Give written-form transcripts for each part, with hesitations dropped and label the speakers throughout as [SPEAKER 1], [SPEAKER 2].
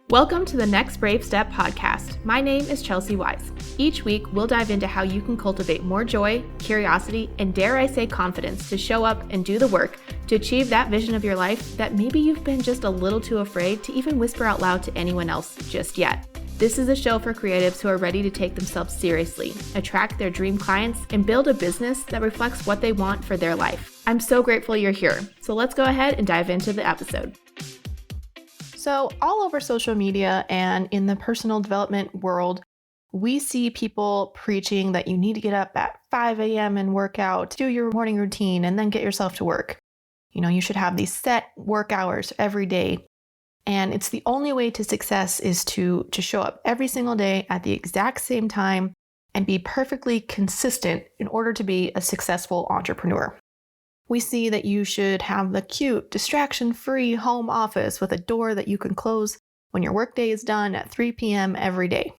[SPEAKER 1] Welcome to the Next Brave Step podcast. My name is Chelsy Weisz. Each week, we'll dive into how you can cultivate more joy, curiosity, and dare I say confidence to show up and do the work to achieve that vision of your life that maybe you've been just a little too afraid to even whisper out loud to anyone else just yet. This is a show for creatives who are ready to take themselves seriously, attract their dream clients, and build a business that reflects what they want for their life. I'm so grateful you're here. So let's go ahead and dive into the episode. So all over social media and in the personal development world, we see people preaching that you need to get up at 5 a.m. and work out, do your morning routine, and then get yourself to work. You should have these set work hours every day. And it's the only way to success is to show up every single day at the exact same time and be perfectly consistent in order to be a successful entrepreneur. We see that you should have the cute, distraction-free home office with a door that you can close when your workday is done at 3 p.m. every day.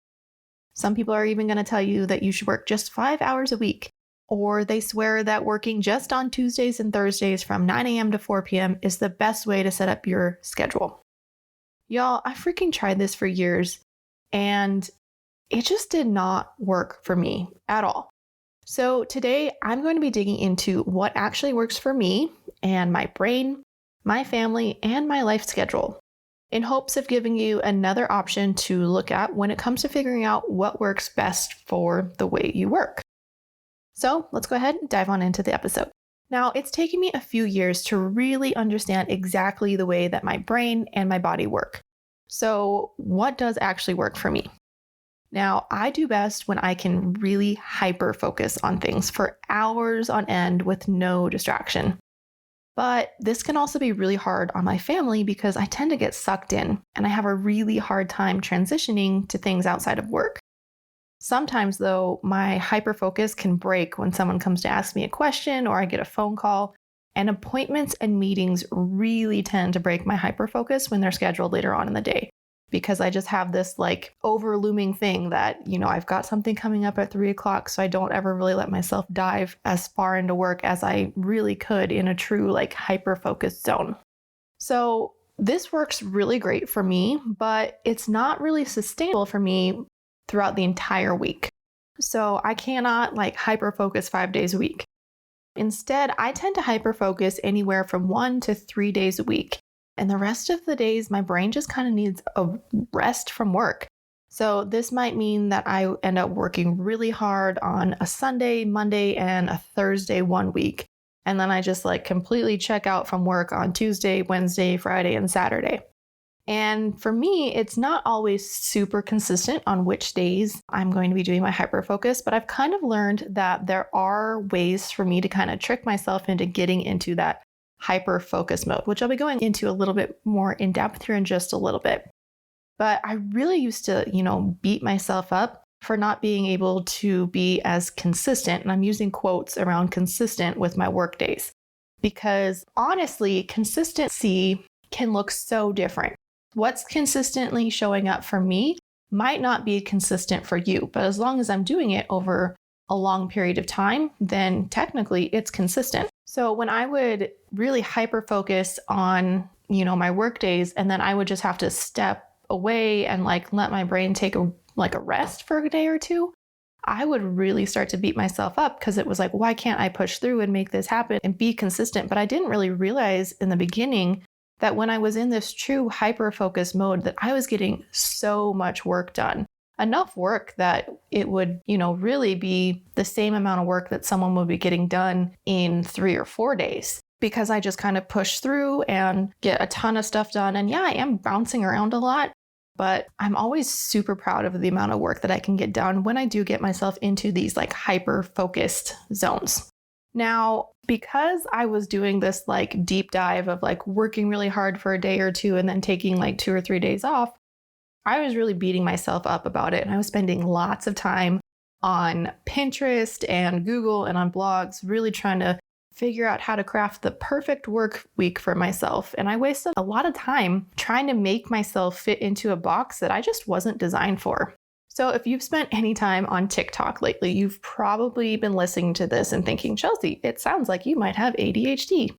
[SPEAKER 1] Some people are even going to tell you that you should work just 5 hours a week, or they swear that working just on Tuesdays and Thursdays from 9 a.m. to 4 p.m. is the best way to set up your schedule. Y'all, I freaking tried this for years, and it just did not work for me at all. So today I'm going to be digging into what actually works for me and my brain, my family, and my life schedule in hopes of giving you another option to look at when it comes to figuring out what works best for the way you work. So let's go ahead and dive on into the episode. Now, it's taken me a few years to really understand exactly the way that my brain and my body work. So what does actually work for me? Now, I do best when I can really hyper focus on things for hours on end with no distraction. But this can also be really hard on my family because I tend to get sucked in and I have a really hard time transitioning to things outside of work. Sometimes, though, my hyper focus can break when someone comes to ask me a question or I get a phone call, and appointments and meetings really tend to break my hyper focus when they're scheduled later on in the day. Because I just have this over looming thing that, I've got something coming up at 3 o'clock. So I don't ever really let myself dive as far into work as I really could in a true hyper focused zone. So this works really great for me, but it's not really sustainable for me throughout the entire week. So I cannot hyper focus 5 days a week. Instead, I tend to hyper focus anywhere from 1 to 3 days a week. And the rest of the days, my brain just kind of needs a rest from work. So this might mean that I end up working really hard on a Sunday, Monday, and a Thursday one week. And then I just completely check out from work on Tuesday, Wednesday, Friday, and Saturday. And for me, it's not always super consistent on which days I'm going to be doing my hyper focus, but I've kind of learned that there are ways for me to kind of trick myself into getting into that hyper focus mode, which I'll be going into a little bit more in depth here in just a little bit. But I really used to, beat myself up for not being able to be as consistent. And I'm using quotes around consistent with my work days, because honestly, consistency can look so different. What's consistently showing up for me might not be consistent for you, but as long as I'm doing it over a long period of time, then technically it's consistent. So when I would really hyper focus on, my work days, and then I would just have to step away and let my brain take a rest for a day or two, I would really start to beat myself up because it was why can't I push through and make this happen and be consistent? But I didn't really realize in the beginning that when I was in this true hyper focus mode that I was getting so much work done. Enough work that it would, really be the same amount of work that someone would be getting done in 3 or 4 days, because I just kind of push through and get a ton of stuff done. And yeah, I am bouncing around a lot, but I'm always super proud of the amount of work that I can get done when I do get myself into these hyper focused zones. Now, because I was doing this deep dive of working really hard for a day or two and then taking 2 or 3 days off, I was really beating myself up about it. And I was spending lots of time on Pinterest and Google and on blogs, really trying to figure out how to craft the perfect work week for myself. And I wasted a lot of time trying to make myself fit into a box that I just wasn't designed for. So if you've spent any time on TikTok lately, you've probably been listening to this and thinking, Chelsy, it sounds like you might have ADHD.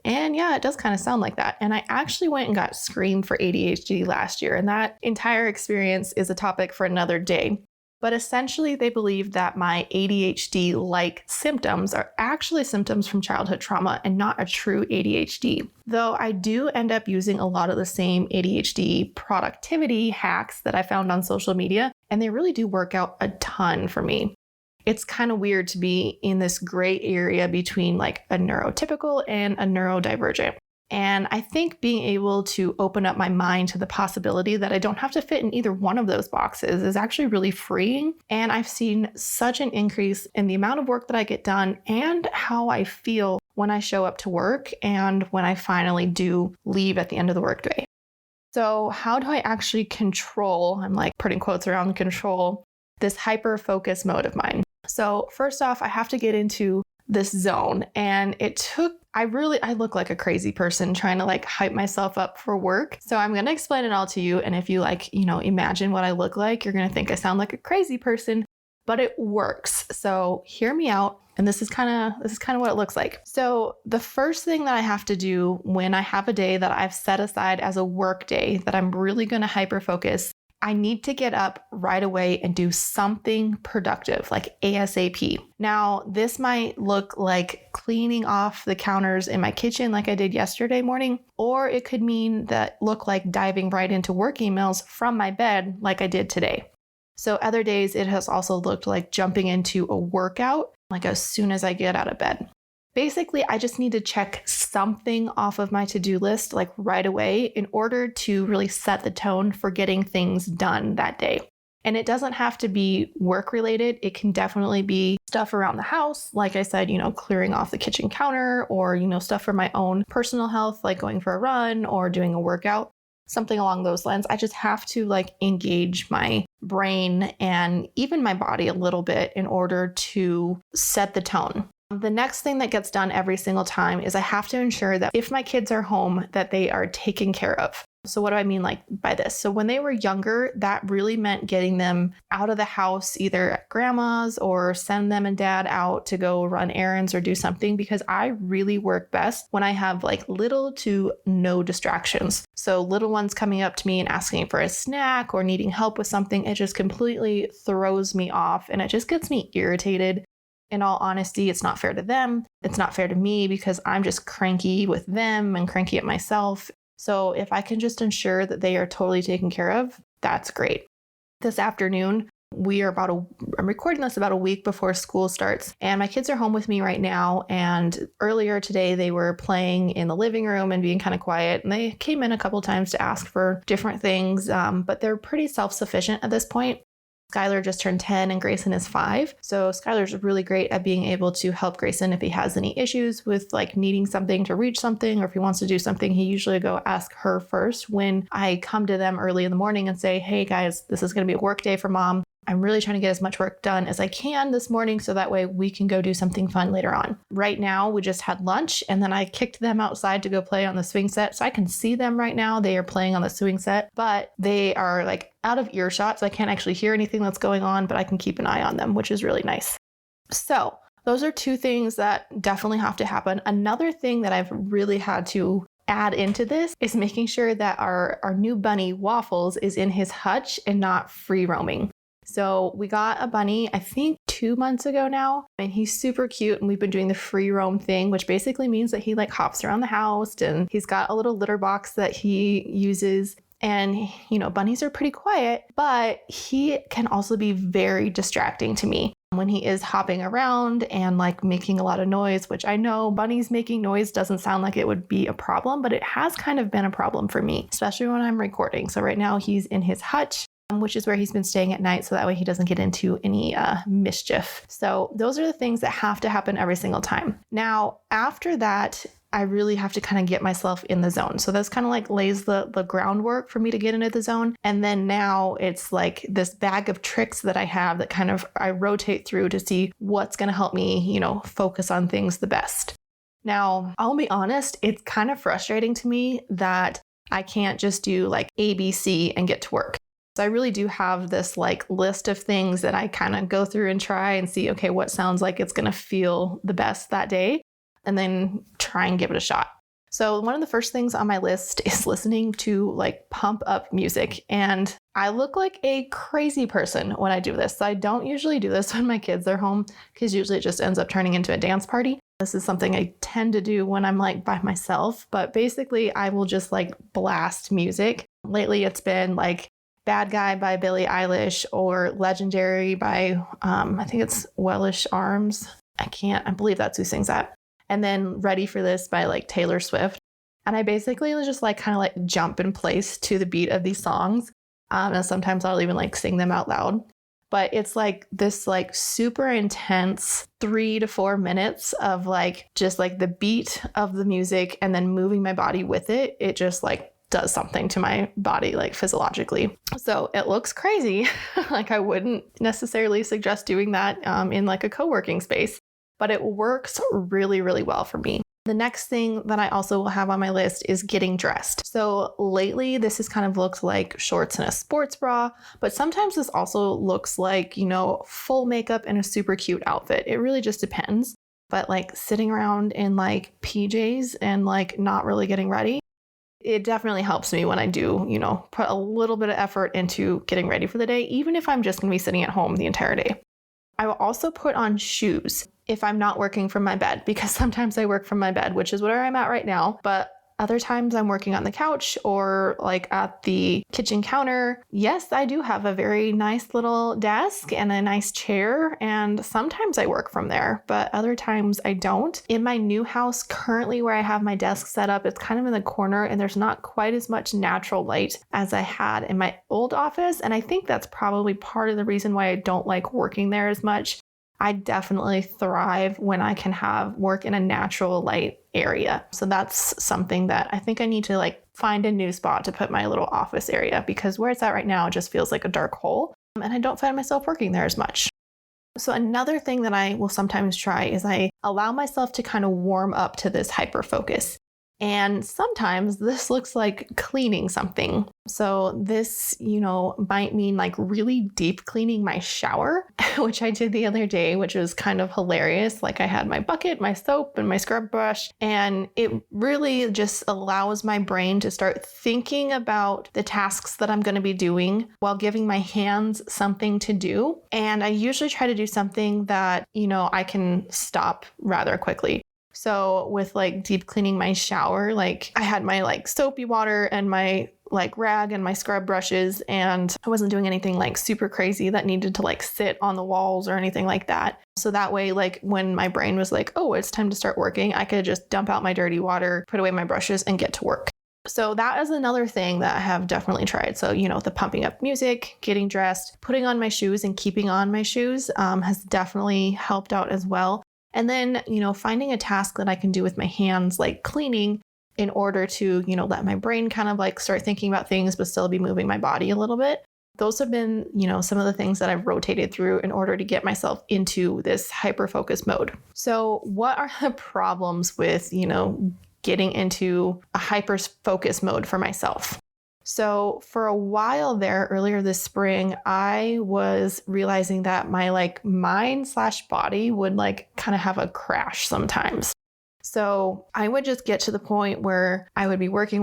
[SPEAKER 1] And yeah, it does kind of sound like that. And I actually went and got screened for ADHD last year. And that entire experience is a topic for another day. But essentially, they believe that my ADHD-like symptoms are actually symptoms from childhood trauma and not a true ADHD. Though I do end up using a lot of the same ADHD productivity hacks that I found on social media, and they really do work out a ton for me. It's kind of weird to be in this gray area between like a neurotypical and a neurodivergent. And I think being able to open up my mind to the possibility that I don't have to fit in either one of those boxes is actually really freeing. And I've seen such an increase in the amount of work that I get done and how I feel when I show up to work and when I finally do leave at the end of the workday. So how do I actually control, I'm like putting quotes around control, this hyper-focus mode of mine? So first off, I have to get into this zone. And I look like a crazy person trying to like hype myself up for work. So I'm going to explain it all to you. And if you imagine what I look like, you're going to think I sound like a crazy person, but it works. So hear me out. And this is kind of what it looks like. So the first thing that I have to do when I have a day that I've set aside as a work day that I'm really going to hyper focus, I need to get up right away and do something productive, like ASAP. Now, this might look like cleaning off the counters in my kitchen like I did yesterday morning, or it could look like diving right into work emails from my bed like I did today. So other days, it has also looked like jumping into a workout like as soon as I get out of bed. Basically, I just need to check something off of my to-do list like right away in order to really set the tone for getting things done that day. And it doesn't have to be work related. It can definitely be stuff around the house. Like I said, clearing off the kitchen counter or, stuff for my own personal health, like going for a run or doing a workout, something along those lines. I just have to like engage my brain and even my body a little bit in order to set the tone. The next thing that gets done every single time is I have to ensure that if my kids are home, that they are taken care of. So what do I mean by this? So when they were younger, that really meant getting them out of the house, either at grandma's or send them and dad out to go run errands or do something, because I really work best when I have like little to no distractions. So little ones coming up to me and asking for a snack or needing help with something, it just completely throws me off and it just gets me irritated. In all honesty, it's not fair to them. It's not fair to me because I'm just cranky with them and cranky at myself. So if I can just ensure that they are totally taken care of, that's great. This afternoon, I'm recording this about a week before school starts, and my kids are home with me right now. And earlier today, they were playing in the living room and being kind of quiet. And they came in a couple times to ask for different things, but they're pretty self-sufficient at this point. Skylar just turned 10 and Grayson is 5. So Skylar's really great at being able to help Grayson if he has any issues with like needing something to reach something, or if he wants to do something, he usually go ask her first when I come to them early in the morning and say, hey guys, this is going to be a work day for mom. I'm really trying to get as much work done as I can this morning so that way we can go do something fun later on. Right now, we just had lunch and then I kicked them outside to go play on the swing set. So I can see them right now. They are playing on the swing set, but they are like out of earshot. So I can't actually hear anything that's going on, but I can keep an eye on them, which is really nice. So those are two things that definitely have to happen. Another thing that I've really had to add into this is making sure that our new bunny Waffles is in his hutch and not free roaming. So we got a bunny, I think 2 months ago now, and he's super cute. And we've been doing the free roam thing, which basically means that he like hops around the house and he's got a little litter box that he uses. And, bunnies are pretty quiet, but he can also be very distracting to me when he is hopping around and like making a lot of noise, which I know bunnies making noise doesn't sound like it would be a problem, but it has kind of been a problem for me, especially when I'm recording. So right now he's in his hutch, which is where he's been staying at night. So that way he doesn't get into any mischief. So those are the things that have to happen every single time. Now, after that, I really have to kind of get myself in the zone. So that's kind of like lays the groundwork for me to get into the zone. And then now it's like this bag of tricks that I have that kind of I rotate through to see what's going to help me, focus on things the best. Now, I'll be honest, it's kind of frustrating to me that I can't just do like ABC and get to work. So I really do have this like list of things that I kind of go through and try and see, okay, what sounds like it's going to feel the best that day, and then try and give it a shot. So one of the first things on my list is listening to like pump up music. And I look like a crazy person when I do this. So I don't usually do this when my kids are home because usually it just ends up turning into a dance party. This is something I tend to do when I'm like by myself, but basically I will just like blast music. Lately it's been like Bad Guy by Billie Eilish or Legendary by, I think it's Wellish Arms. I believe that's who sings that. And then Ready for This by like Taylor Swift. And I basically just like kind of like jump in place to the beat of these songs. And sometimes I'll even like sing them out loud. But it's like this like super intense 3 to 4 minutes of like just like the beat of the music and then moving my body with it. It just like does something to my body like physiologically. So it looks crazy. Like I wouldn't necessarily suggest doing that in like a co-working space, but it works really, really well for me. The next thing that I also will have on my list is getting dressed. So lately, this has kind of looked like shorts and a sports bra, but sometimes this also looks like, full makeup and a super cute outfit. It really just depends. But like sitting around in like PJs and like not really getting ready, it definitely helps me when I do, put a little bit of effort into getting ready for the day, even if I'm just going to be sitting at home the entire day. I will also put on shoes if I'm not working from my bed, because sometimes I work from my bed, which is where I'm at right now. But other times I'm working on the couch or like at the kitchen counter. Yes, I do have a very nice little desk and a nice chair, and sometimes I work from there, but other times I don't. In my new house currently where I have my desk set up, it's kind of in the corner and there's not quite as much natural light as I had in my old office. And I think that's probably part of the reason why I don't like working there as much. I definitely thrive when I can have work in a natural light area. So that's something that I think I need to like find a new spot to put my little office area, because where it's at right now, it just feels like a dark hole and I don't find myself working there as much. So another thing that I will sometimes try is I allow myself to kind of warm up to this hyper focus. And sometimes this looks like cleaning something. So this, might mean like really deep cleaning my shower, which I did the other day, which was kind of hilarious. Like I had my bucket, my soap, and my scrub brush, and it really just allows my brain to start thinking about the tasks that I'm going to be doing while giving my hands something to do. And I usually try to do something that, I can stop rather quickly. So with like deep cleaning my shower, like I had my like soapy water and my like rag and my scrub brushes, and I wasn't doing anything like super crazy that needed to like sit on the walls or anything like that. So that way, like when my brain was like, oh, it's time to start working, I could just dump out my dirty water, put away my brushes, and get to work. So that is another thing that I have definitely tried. So, the pumping up music, getting dressed, putting on my shoes and keeping on my shoes has definitely helped out as well. And then, finding a task that I can do with my hands, like cleaning, in order to, let my brain kind of like start thinking about things, but still be moving my body a little bit. Those have been, some of the things that I've rotated through in order to get myself into this hyper-focus mode. So what are the problems with, getting into a hyper-focus mode for myself? So for a while there, earlier this spring, I was realizing that my like mind/body would like kind of have a crash sometimes. So I would just get to the point where I would be working,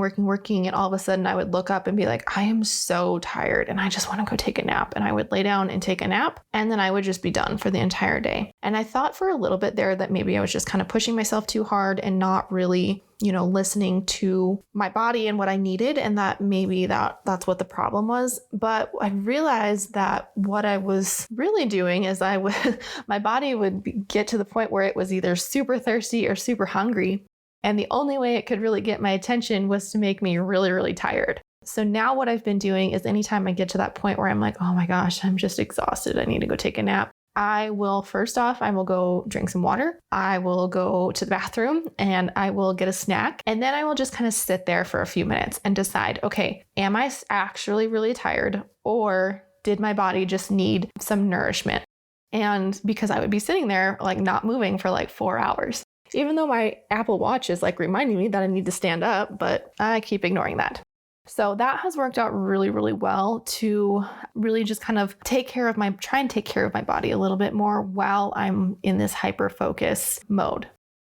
[SPEAKER 1] and all of a sudden I would look up and be like, I am so tired and I just want to go take a nap. And I would lay down and take a nap, and then I would just be done for the entire day. And I thought for a little bit there that maybe I was just kind of pushing myself too hard and not really, listening to my body and what I needed, and that maybe that's what the problem was. But I realized that what I was really doing is my body would get to the point where it was either super thirsty or super hungry. And the only way it could really get my attention was to make me really, really tired. So now what I've been doing is anytime I get to that point where I'm like, oh my gosh, I'm just exhausted, I need to go take a nap, I will go drink some water. I will go to the bathroom and I will get a snack. And then I will just kind of sit there for a few minutes and decide, okay, am I actually really tired, or did my body just need some nourishment? And because I would be sitting there like not moving for like 4 hours, even though my Apple Watch is like reminding me that I need to stand up, but I keep ignoring that. So that has worked out really, really well to really just kind of try and take care of my body a little bit more while I'm in this hyper focus mode.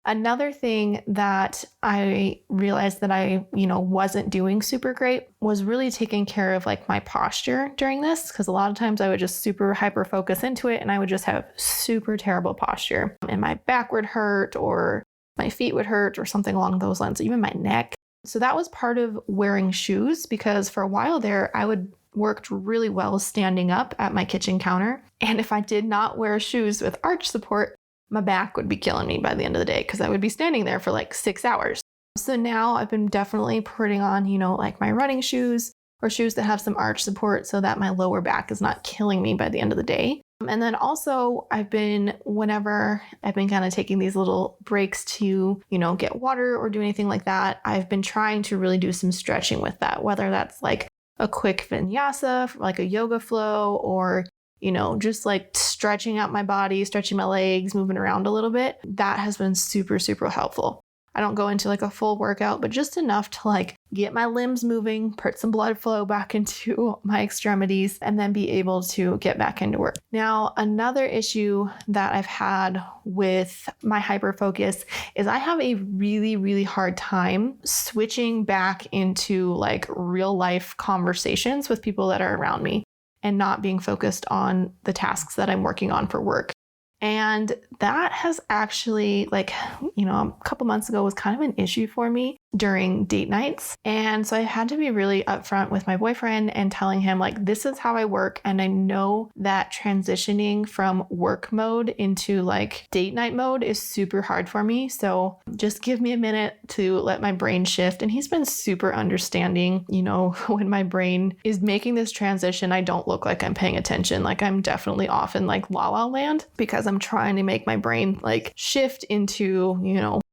[SPEAKER 1] Another thing that I realized that I, wasn't doing super great was really taking care of like my posture during this, because a lot of times I would just super hyper focus into it and I would just have super terrible posture and my back would hurt or my feet would hurt or something along those lines, even my neck. So that was part of wearing shoes, because for a while there, I would worked really well standing up at my kitchen counter. And if I did not wear shoes with arch support, my back would be killing me by the end of the day, because I would be standing there for like 6 hours. So now I've been definitely putting on, like my running shoes or shoes that have some arch support so that my lower back is not killing me by the end of the day. And then also whenever I've been kind of taking these little breaks to, get water or do anything like that, I've been trying to really do some stretching with that, whether that's like a quick vinyasa, like a yoga flow, or just like stretching out my body, stretching my legs, moving around a little bit. That has been super, super helpful. I don't go into like a full workout, but just enough to like get my limbs moving, put some blood flow back into my extremities, and then be able to get back into work. Now, another issue that I've had with my hyper focus is I have a really, really hard time switching back into like real life conversations with people that are around me and not being focused on the tasks that I'm working on for work. And that has actually, a couple months ago was kind of an issue for me during date nights. And so I had to be really upfront with my boyfriend and telling him, like, this is how I work. And I know that transitioning from work mode into like date night mode is super hard for me. So just give me a minute to let my brain shift. And he's been super understanding. When my brain is making this transition, I don't look like I'm paying attention. Like I'm definitely off in like la la land, because I'm trying to make my brain like shift into,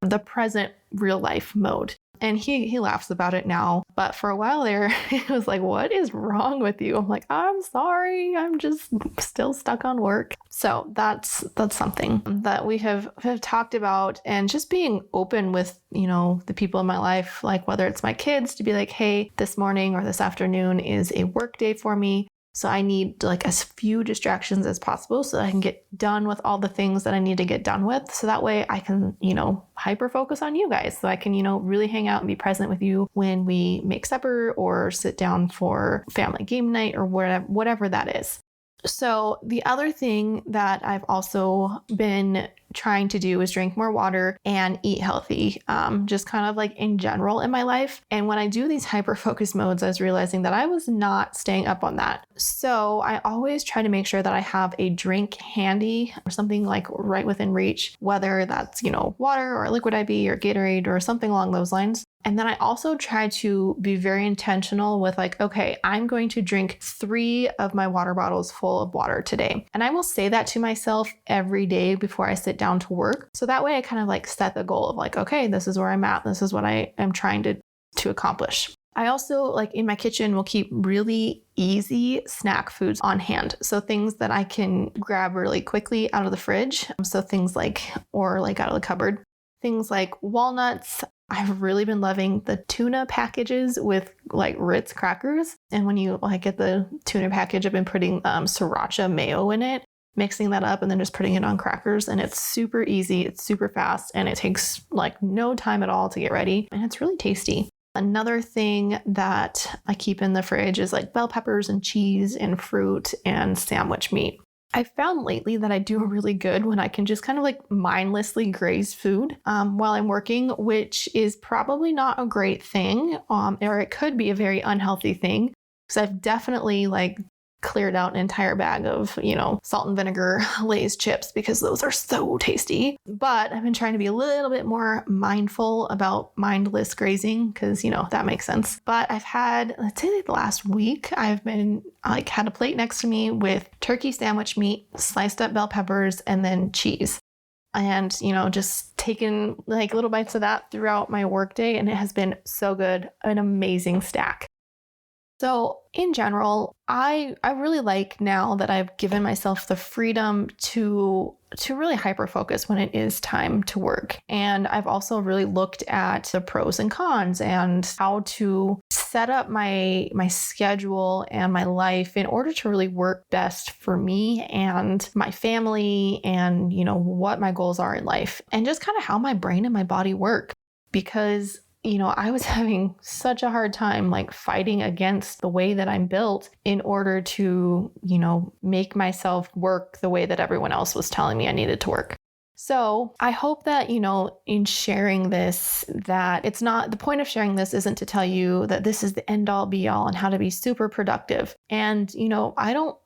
[SPEAKER 1] the present real life mode. And he laughs about it now. But for a while there, he was like, what is wrong with you? I'm like, I'm sorry. I'm just still stuck on work. So that's something that we have talked about, and just being open with, the people in my life, like whether it's my kids, to be like, hey, this morning or this afternoon is a work day for me. So I need like as few distractions as possible so that I can get done with all the things that I need to get done with. So that way I can, hyper focus on you guys. So I can, really hang out and be present with you when we make supper or sit down for family game night or whatever that is. So the other thing that I've also been trying to do is drink more water and eat healthy, just kind of like in general in my life. And when I do these hyper focus modes, I was realizing that I was not staying up on that. So I always try to make sure that I have a drink handy or something like right within reach, whether that's, water or liquid IV or Gatorade or something along those lines. And then I also try to be very intentional with like, okay, I'm going to drink 3 of my water bottles full of water today. And I will say that to myself every day before I sit down to work. So that way I kind of like set the goal of like, okay, this is where I'm at. This is what I am trying to accomplish. I also, like in my kitchen, will keep really easy snack foods on hand. So things that I can grab really quickly out of the fridge. So things like, or like out of the cupboard, things like walnuts. I've really been loving the tuna packages with like Ritz crackers. And when you like get the tuna package, I've been putting sriracha mayo in it, mixing that up and then just putting it on crackers. And it's super easy. It's super fast. And it takes like no time at all to get ready. And it's really tasty. Another thing that I keep in the fridge is like bell peppers and cheese and fruit and sandwich meat. I found lately that I do really good when I can just kind of like mindlessly graze food while I'm working, which is probably not a great thing, or it could be a very unhealthy thing, because I've definitely like cleared out an entire bag of, salt and vinegar Lay's chips because those are so tasty. But I've been trying to be a little bit more mindful about mindless grazing because, that makes sense. But I've had, let's say like the last week, I've been like had a plate next to me with turkey sandwich meat, sliced up bell peppers, and then cheese. And, just taking like little bites of that throughout my workday. And it has been so good, an amazing stack.
[SPEAKER 2] So in general, I really like now that I've given myself the freedom to really hyper-focus when it is time to work. And I've also really looked at the pros and cons and how to set up my schedule and my life in order to really work best for me and my family and, what my goals are in life and just kind of how my brain and my body work. Because I was having such a hard time fighting against the way that I'm built in order to, make myself work the way that everyone else was telling me I needed to work. So I hope that, in sharing this, that it's not, the point of sharing this isn't to tell you that this is the end all be all and how to be super productive. And,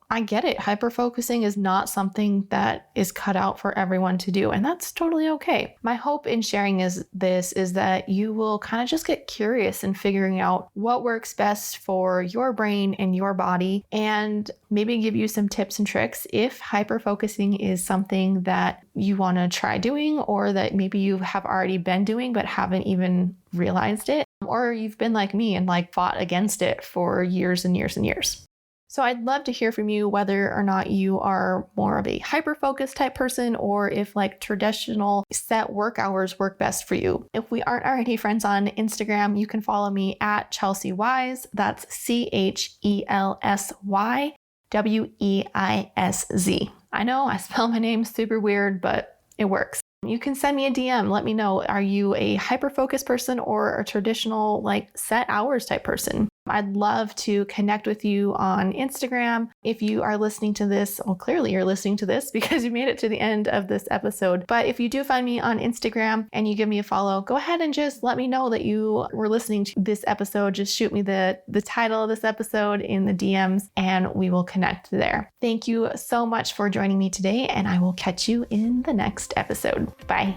[SPEAKER 2] I get it. Hyper-focusing is not something that is cut out for everyone to do, and that's totally okay. My hope in sharing is that you will kind of just get curious in figuring out what works best for your brain and your body, and maybe give you some tips and tricks if hyper-focusing is something that you want to try doing, or that maybe you have already been doing but haven't even realized it, or you've been like me and fought against it for years and years and years. So I'd love to hear from you whether or not you are more of a hyper-focused type person or if traditional set work hours work best for you. If we aren't already friends on Instagram, you can follow me at Chelsy Weisz. That's CHELSYWEISZ. I know I spell my name super weird, but it works. You can send me a DM. Let me know, are you a hyper-focused person or a traditional set hours type person? I'd love to connect with you on Instagram. If you are listening to this, well, clearly you're listening to this because you made it to the end of this episode. But if you do find me on Instagram and you give me a follow, go ahead and just let me know that you were listening to this episode. Just shoot me the title of this episode in the DMs and we will connect there. Thank you so much for joining me today, and I will catch you in the next episode. Bye.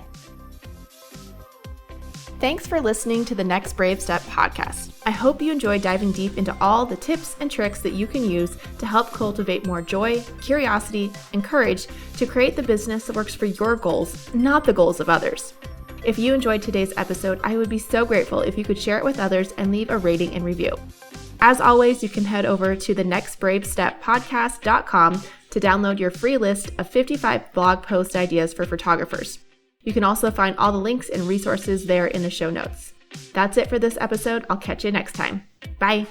[SPEAKER 1] Thanks for listening to the Next Brave Step podcast. I hope you enjoyed diving deep into all the tips and tricks that you can use to help cultivate more joy, curiosity, and courage to create the business that works for your goals, not the goals of others. If you enjoyed today's episode, I would be so grateful if you could share it with others and leave a rating and review. As always, you can head over to the nextbravesteppodcast.com to download your free list of 55 blog post ideas for photographers. You can also find all the links and resources there in the show notes. That's it for this episode. I'll catch you next time. Bye.